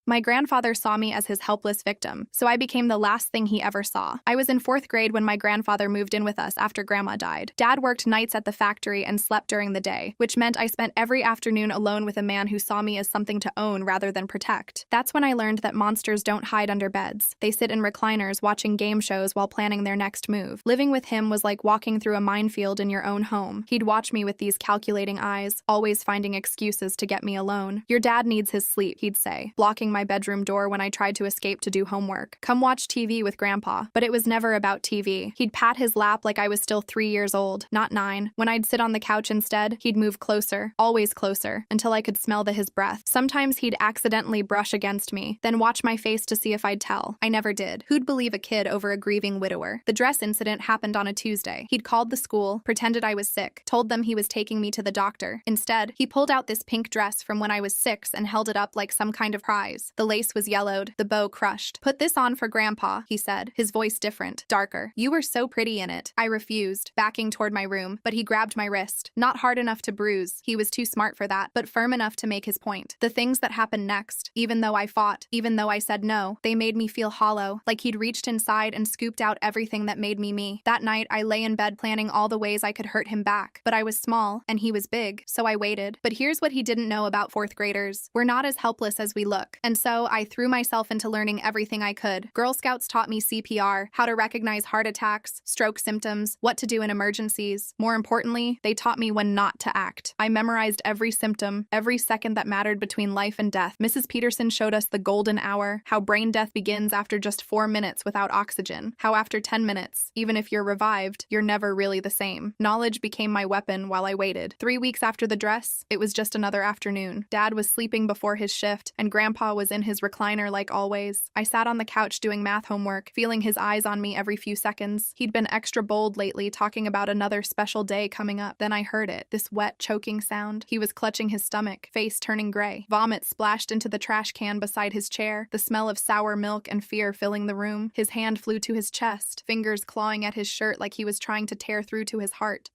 My grandfather saw me as his helpless victim, so I became the last thing he ever saw. I was in 4th grade when my grandfather moved in with us after Grandma died. Dad worked nights at the factory and slept during the day, which meant I spent every afternoon alone with a man who saw me as something to own rather than protect. That's when I learned that monsters don't hide under beds. They sit in recliners watching game shows while planning their next move. Living with him was like walking through a minefield in your own home. He'd watch me with these calculating eyes, always finding excuses to get me alone. "Your dad needs his sleep," he'd say, blocking my bedroom door when I tried to escape to do homework. "Come watch TV with Grandpa." But it was never about TV. He'd pat his lap like I was still 3 years old, not 9. When I'd sit on the couch instead, he'd move closer, always closer, until I could smell his breath. Sometimes he'd accidentally brush against me, then watch my face to see if I'd tell. I never did. Who'd believe a kid over a grieving widower? The dress incident happened on a Tuesday. He'd called the school, pretended I was sick, told them he was taking me to the doctor. Instead, he pulled out this pink dress from when I was 6 and held it up like some kind of prize. The lace was yellowed, the bow crushed. "Put this on for Grandpa," he said, his voice different, darker. "You were so pretty in it." I refused, backing toward my room, but he grabbed my wrist. Not hard enough to bruise, he was too smart for that, but firm enough to make his point. The things that happened next, even though I fought, even though I said no, they made me feel hollow, like he'd reached inside and scooped out everything that made me me. That night, I lay in bed planning all the ways I could hurt him back, but I was small, and he was big, so I waited. But here's what he didn't know about 4th graders. We're not as helpless as we look. And so, I threw myself into learning everything I could. Girl Scouts taught me CPR, how to recognize heart attacks, stroke symptoms, what to do in emergencies. More importantly, they taught me when not to act. I memorized every symptom, every second that mattered between life and death. Mrs. Peterson showed us the golden hour, how brain death begins after just 4 minutes without oxygen, how after 10 minutes, even if you're revived, you're never really the same. Knowledge became my weapon while I waited. 3 weeks after the dress, it was just another afternoon. Dad was sleeping before his shift, and Grandpa was in his recliner like always. I sat on the couch doing math homework, feeling his eyes on me every few seconds. He'd been extra bold lately, talking about another special day coming up. Then I heard it, this wet, choking sound. He was clutching his stomach, face turning gray. Vomit splashed into the trash can beside his chair, the smell of sour milk and fear filling the room. His hand flew to his chest, fingers clawing at his shirt like he was trying to tear through to his heart.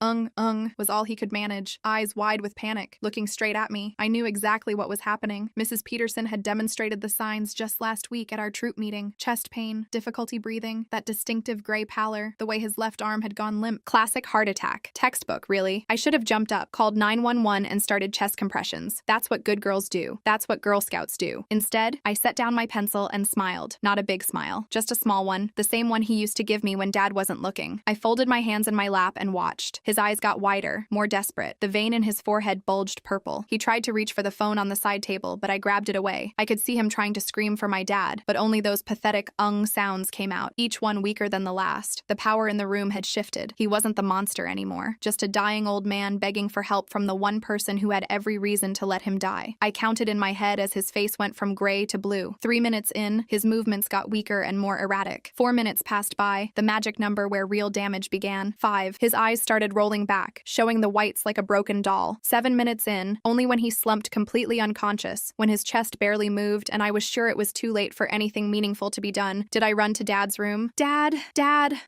Was all he could manage, eyes wide with panic, looking straight at me. I knew exactly what was happening. Mrs. Peterson had demonstrated the signs just last week at our troop meeting. Chest pain, difficulty breathing, that distinctive gray pallor, the way his left arm had gone limp. Classic heart attack. Textbook, really. I should have jumped up, called 911, and started chest compressions. That's what good girls do. That's what Girl Scouts do. Instead, I set down my pencil and smiled. Not a big smile, just a small one, the same one he used to give me when Dad wasn't looking. I folded my hands in my lap and watched. His eyes got wider, more desperate. The vein in his forehead bulged purple. He tried to reach for the phone on the side table, but I grabbed it away. I could see him trying to scream for my dad, but only those pathetic sounds came out, each one weaker than the last. The power in the room had shifted. He wasn't the monster anymore, just a dying old man begging for help from the one person who had every reason to let him die. I counted in my head as his face went from gray to blue. 3 minutes in, his movements got weaker and more erratic. 4 minutes passed by, the magic number where real damage began. 5. His eyes started rolling back, showing the whites like a broken doll. 7 minutes in, only when he slumped completely unconscious, when his chest barely moved and I was sure it was too late for anything meaningful to be done, did I run to Dad's room. Dad,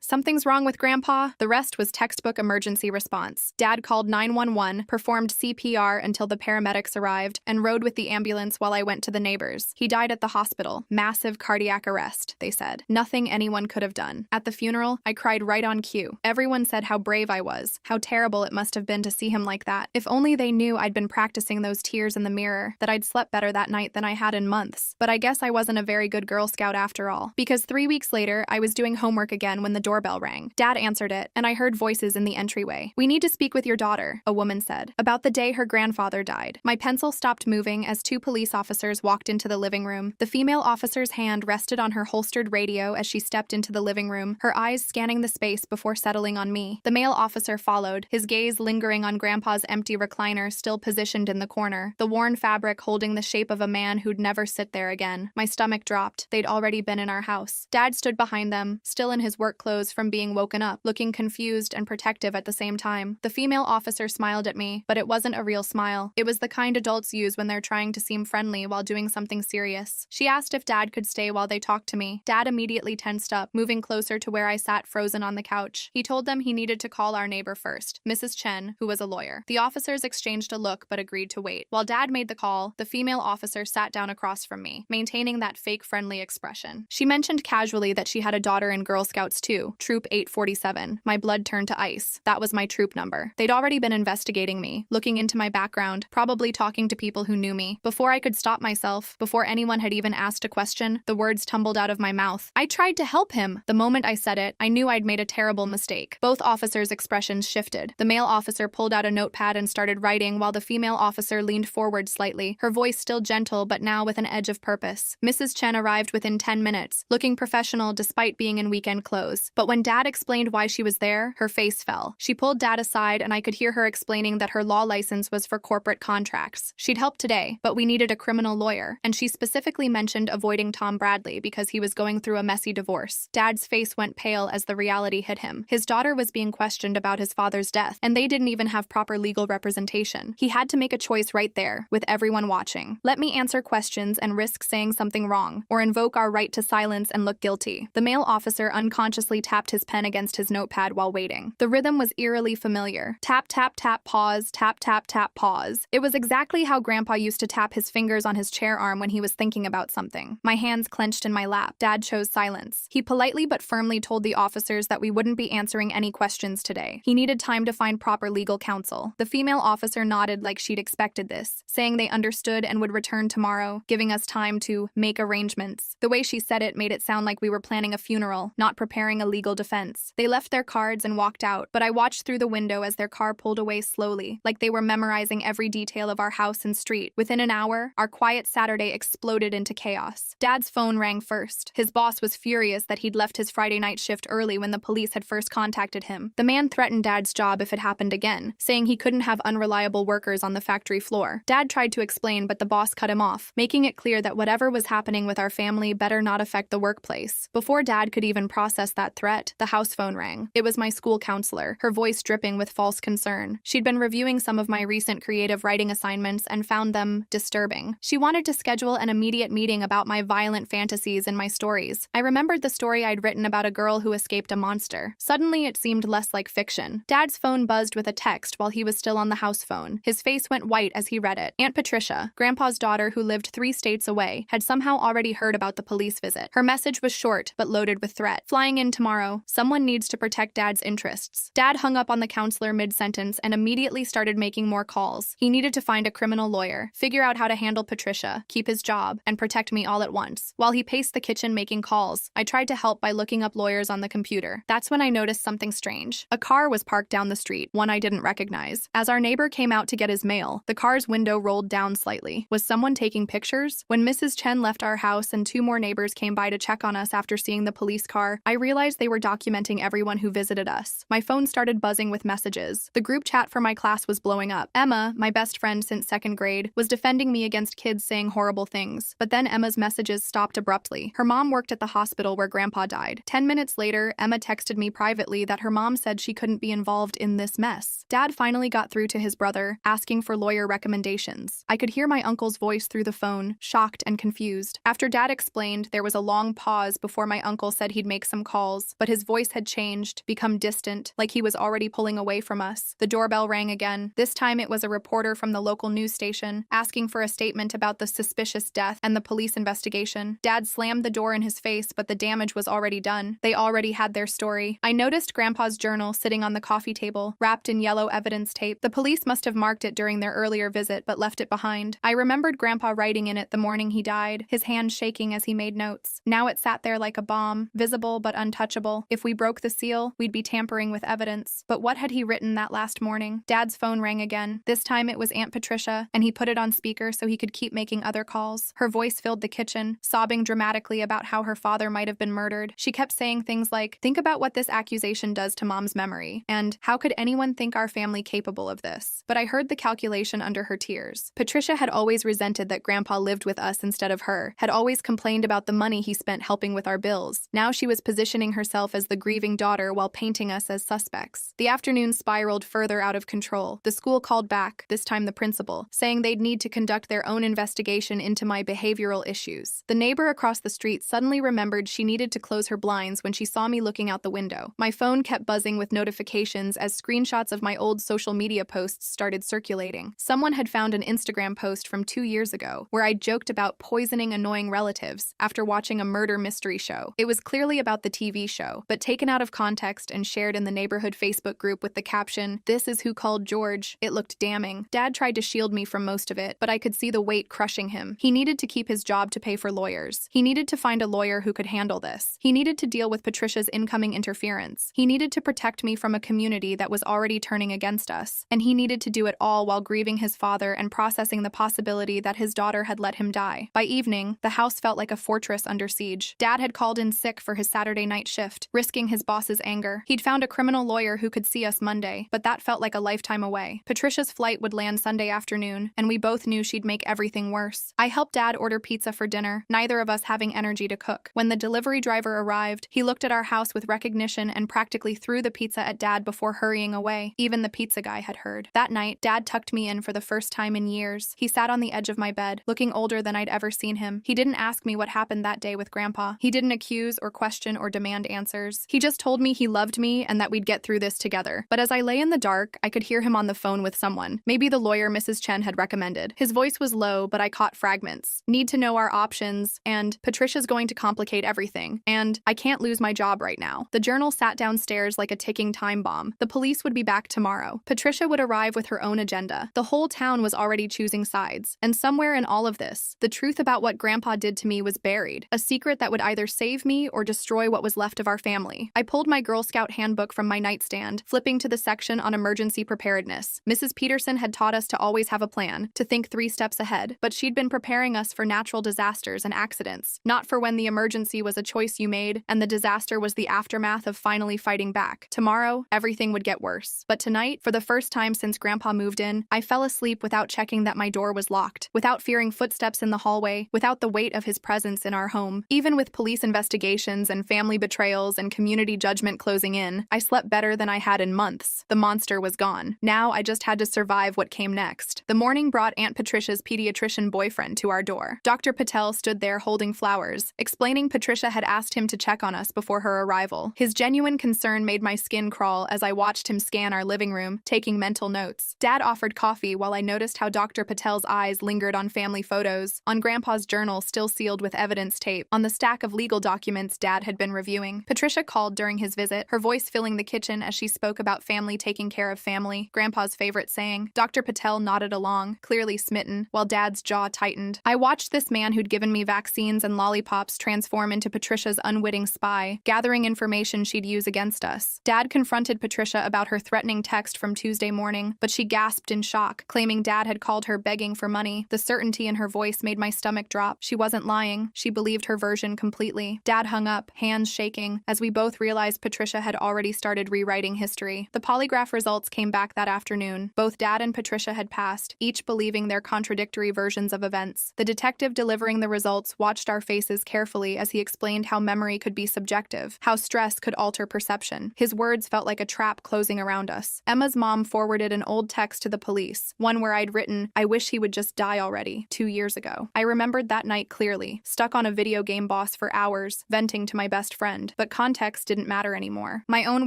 something's wrong with Grandpa." The rest was textbook emergency response. Dad called 911, performed CPR until the paramedics arrived, and rode with the ambulance while I went to the neighbors. He died at the hospital. Massive cardiac arrest, they said. Nothing anyone could have done. At the funeral, I cried right on cue. Everyone said how brave I was, how terrible it must have been to see him like that. If only they knew I'd been practicing those tears in the mirror, that I'd slept better that night than I had in months. But I guess I wasn't a very good Girl Scout after all, because 3 weeks later, I was doing homework again when the doorbell rang. Dad answered it, and I heard voices in the entryway. "We need to speak with your daughter," a woman said, "about the day her grandfather died." My pencil stopped moving as 2 police officers walked into the living room. The female officer's hand rested on her holstered radio as she stepped into the living room, her eyes scanning the space before settling on me. The male officer followed, his gaze lingering on Grandpa's empty recliner still positioned in the corner, the worn fabric holding the shape of a man who'd never sit there again. My stomach dropped. They'd already been in our house. Dad stood behind them, still in his work clothes from being woken up, looking confused and protective at the same time. The female officer smiled at me, but it wasn't a real smile. It was the kind adults use when they're trying to seem friendly while doing something serious. She asked if Dad could stay while they talked to me. Dad immediately tensed up, moving closer to where I sat frozen on the couch. He told them he needed to call our neighbor first, Mrs. Chen, who was a lawyer. The officers exchanged a look but agreed to wait. While Dad made the call, the female officer sat down across across from me, maintaining that fake friendly expression. She mentioned casually that she had a daughter in Girl Scouts too, Troop 847. My blood turned to ice. That was my troop number. They'd already been investigating me, looking into my background, probably talking to people who knew me. Before I could stop myself, before anyone had even asked a question, the words tumbled out of my mouth. I tried to help him. The moment I said it, I knew I'd made a terrible mistake. Both officers' expressions shifted. The male officer pulled out a notepad and started writing while the female officer leaned forward slightly, her voice still gentle but now with an edge of purpose. Mrs. Chen arrived within 10 minutes, looking professional despite being in weekend clothes. But when Dad explained why she was there, her face fell. She pulled Dad aside and I could hear her explaining that her law license was for corporate contracts. She'd help today, but we needed a criminal lawyer, and she specifically mentioned avoiding Tom Bradley because he was going through a messy divorce. Dad's face went pale as the reality hit him. His daughter was being questioned about his father's death, and they didn't even have proper legal representation. He had to make a choice right there, with everyone watching. Let me answer questions and risk saying something wrong, or invoke our right to silence and look guilty. The male officer unconsciously tapped his pen against his notepad while waiting. The rhythm was eerily familiar. Tap, tap, tap, pause, tap, tap, tap, pause. It was exactly how Grandpa used to tap his fingers on his chair arm when he was thinking about something. My hands clenched in my lap. Dad chose silence. He politely but firmly told the officers that we wouldn't be answering any questions today. He needed time to find proper legal counsel. The female officer nodded like she'd expected this, saying they understood and would return tomorrow, giving us time to make arrangements. The way she said it made it sound like we were planning a funeral, not preparing a legal defense. They left their cards and walked out, but I watched through the window as their car pulled away slowly, like they were memorizing every detail of our house and street. Within an hour, our quiet Saturday exploded into chaos. Dad's phone rang first. His boss was furious that he'd left his Friday night shift early when the police had first contacted him. The man threatened Dad's job if it happened again, saying he couldn't have unreliable workers on the factory floor. Dad tried to explain, but the boss cut him off, making it clear that whatever was happening with our family better not affect the workplace. Before Dad could even process that threat, the house phone rang. It was my school counselor, her voice dripping with false concern. She'd been reviewing some of my recent creative writing assignments and found them disturbing. She wanted to schedule an immediate meeting about my violent fantasies in my stories. I remembered the story I'd written about a girl who escaped a monster. Suddenly, it seemed less like fiction. Dad's phone buzzed with a text while he was still on the house phone. His face went white as he read it. Aunt Patricia, Grandpa's daughter who lived 3 states away, had somehow already heard about the police visit. Her message was short, but loaded with threat. Flying in tomorrow. Someone needs to protect Dad's interests. Dad hung up on the counselor mid-sentence and immediately started making more calls. He needed to find a criminal lawyer, figure out how to handle Patricia, keep his job, and protect me all at once. While he paced the kitchen making calls, I tried to help by looking up lawyers on the computer. That's when I noticed something strange. A car was parked down the street, one I didn't recognize. As our neighbor came out to get his mail, the car's window rolled down slightly. Was someone taking pictures? When Mrs. Chen left our house and 2 more neighbors came by to check on us after seeing the police car, I realized they were documenting everyone who visited us. My phone started buzzing with messages. The group chat for my class was blowing up. Emma, my best friend since 2nd grade, was defending me against kids saying horrible things. But then Emma's messages stopped abruptly. Her mom worked at the hospital where Grandpa died. 10 minutes later, Emma texted me privately that her mom said she couldn't be involved in this mess. Dad finally got through to his brother, asking for lawyer recommendations. I could hear my uncle's voice through the phone, shocked and confused. After Dad explained, there was a long pause before my uncle said he'd make some calls, but his voice had changed, become distant, like he was already pulling away from us. The doorbell rang again. This time it was a reporter from the local news station, asking for a statement about the suspicious death and the police investigation. Dad slammed the door in his face, but the damage was already done. They already had their story. I noticed Grandpa's journal sitting on the coffee table, wrapped in yellow evidence tape. The police must have marked it during their earlier visit, but left it behind. I remembered Grandpa writing in it the morning he died, his hand shaking as he made notes. Now it sat there like a bomb, visible but untouchable. If we broke the seal, we'd be tampering with evidence. But what had he written that last morning? Dad's phone rang again. This time it was Aunt Patricia, and he put it on speaker so he could keep making other calls. Her voice filled the kitchen, sobbing dramatically about how her father might have been murdered. She kept saying things like, "Think about what this accusation does to Mom's memory," and "How could anyone think our family capable of this?" But I heard the calculation under her tears. Patricia had always resented that Grandpa lived with us instead of her, had always complained about the money he spent helping with our bills. Now she was positioning herself as the grieving daughter while painting us as suspects. The afternoon spiraled further out of control. The school called back, this time the principal, saying they'd need to conduct their own investigation into my behavioral issues. The neighbor across the street suddenly remembered she needed to close her blinds when she saw me looking out the window. My phone kept buzzing with notifications as screenshots of my old social media posts started circulating. Someone had found an Instagram post from 2 years ago, where I'd joked about poisoning annoying relatives after watching a murder mystery show. It was clearly about the TV show, but taken out of context and shared in the neighborhood Facebook group with the caption, "This is who called George." It looked damning. Dad tried to shield me from most of it, but I could see the weight crushing him. He needed to keep his job to pay for lawyers. He needed to find a lawyer who could handle this. He needed to deal with Patricia's incoming interference. He needed to protect me from a community that was already turning against us. And he needed to do it all while grieving his father and processing the possibility that his daughter had let him die. By evening, the house felt like a fortress under siege. Dad had called in sick for his Saturday night shift, risking his boss's anger. He'd found a criminal lawyer who could see us Monday, but that felt like a lifetime away. Patricia's flight would land Sunday afternoon, and we both knew she'd make everything worse. I helped Dad order pizza for dinner, neither of us having energy to cook. When the delivery driver arrived, he looked at our house with recognition and practically threw the pizza at Dad before hurrying away. Even the pizza guy had heard. That night, Dad tucked me in for the first time in years. He sat on the edge of my bed, looking older than I'd ever seen him. He didn't ask me what happened that day with Grandpa. He didn't accuse or question or demand answers. He just told me he loved me and that we'd get through this together. But as I lay in the dark, I could hear him on the phone with someone. Maybe the lawyer Mrs. Chen had recommended. His voice was low, but I caught fragments. Need to know our options, and Patricia's going to complicate everything, and I can't lose my job right now. The journal sat downstairs like a ticking time bomb. The police would be back tomorrow. Patricia would arrive with her own agenda. The whole town was already choosing sides. And somewhere in all of this, the truth about what Grandpa did to me was buried, a secret that would either save me or destroy what was left of our family. I pulled my Girl Scout handbook from my nightstand, flipping to the section on emergency preparedness. Mrs. Peterson had taught us to always have a plan, to think 3 steps ahead, but she'd been preparing us for natural disasters and accidents, not for when the emergency was a choice you made and the disaster was the aftermath of finally fighting back. Tomorrow, everything would get worse. But tonight, for the first time since Grandpa moved in, I fell asleep without checking that my door was locked, without fearing footsteps in the hallway, without the weight of his presence in our home. Even with police investigations and family betrayals and community judgment closing in, I slept better than I had in months. The monster was gone. Now I just had to survive what came next. The morning brought Aunt Patricia's pediatrician boyfriend to our door. Dr. Patel stood there holding flowers, explaining Patricia had asked him to check on us before her arrival. His genuine concern made my skin crawl as I watched him scan our living room, taking mental notes. Dad offered coffee while I noticed how Dr. Patel's eyes lingered on family photos, on Grandpa's journal still sealed with evidence tape, on the stack of legal documents Dad had been reviewing. Patricia called during his visit, her voice filling the kitchen as she spoke about family taking care of family, Grandpa's favorite saying. Dr. Patel nodded along, clearly smitten, while Dad's jaw tightened. I watched this man who'd given me vaccines and lollipops transform into Patricia's unwitting spy, gathering information she'd use against us. Dad confronted Patricia about her threatening text from Tuesday morning, but she gasped in shock, claiming Dad had called her begging for money. The certainty in her voice made my stomach drop. She wasn't lying. She believed her version completely. Dad hung up, hands shaking, as we both realized Patricia had already started rewriting history. The polygraph results came back that afternoon. Both Dad and Patricia had passed, each believing their contradictory versions of events. The detective delivering the results watched our faces carefully as he explained how memory could be subjective, how stress could alter perception. His words felt like a trap closing around us. Emma's mom forwarded an old text to the police, one where I'd written, "I wish he would just die already," 2 years ago. I remembered that night clearly, stuck on a video game boss for hours, venting to my best friend. But context didn't matter anymore. My own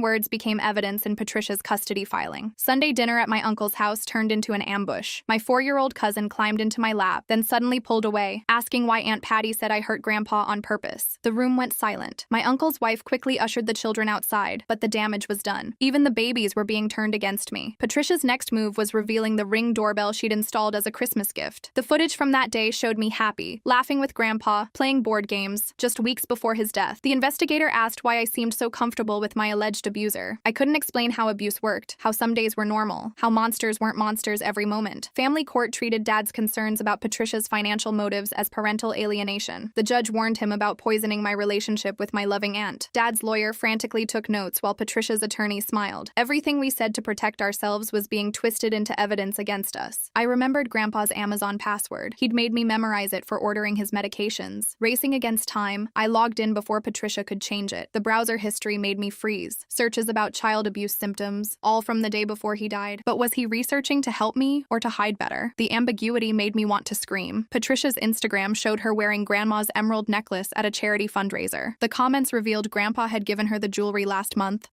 words became evidence in Patricia's custody filing. Sunday dinner at my uncle's house turned into an ambush. My 4-year-old cousin climbed into my lap, then suddenly pulled away, asking why Aunt Patty said I hurt Grandpa on purpose. The room went silent. My uncle's wife quickly ushered the children outside, but the damage was done. Even the babies were being turned against me. Patricia's next move was revealing the Ring doorbell she'd installed as a Christmas gift. The footage from that day showed me happy, laughing with Grandpa, playing board games, just weeks before his death. The investigator asked why I seemed so comfortable with my alleged abuser. I couldn't explain how abuse worked, how some days were normal, how monsters weren't monsters every moment. Family court treated Dad's concerns about Patricia's financial motives as parental alienation. The judge warned him about poisoning my relationship with my loving aunt. Dad's lawyer frantically took notes while Patricia's attorney smiled. Everything we said to protect ourselves was being twisted into evidence against us. I remembered Grandpa's Amazon password. He'd made me memorize it for ordering his medications. Racing against time, I logged in before Patricia could change it. The browser history made me freeze. Searches about child abuse symptoms, all from the day before he died. But was he researching to help me or to hide better? The ambiguity made me want to scream. Patricia's Instagram showed her wearing Grandma's emerald necklace at a charity fundraiser. The comments revealed Grandpa had given her the jewelry last month,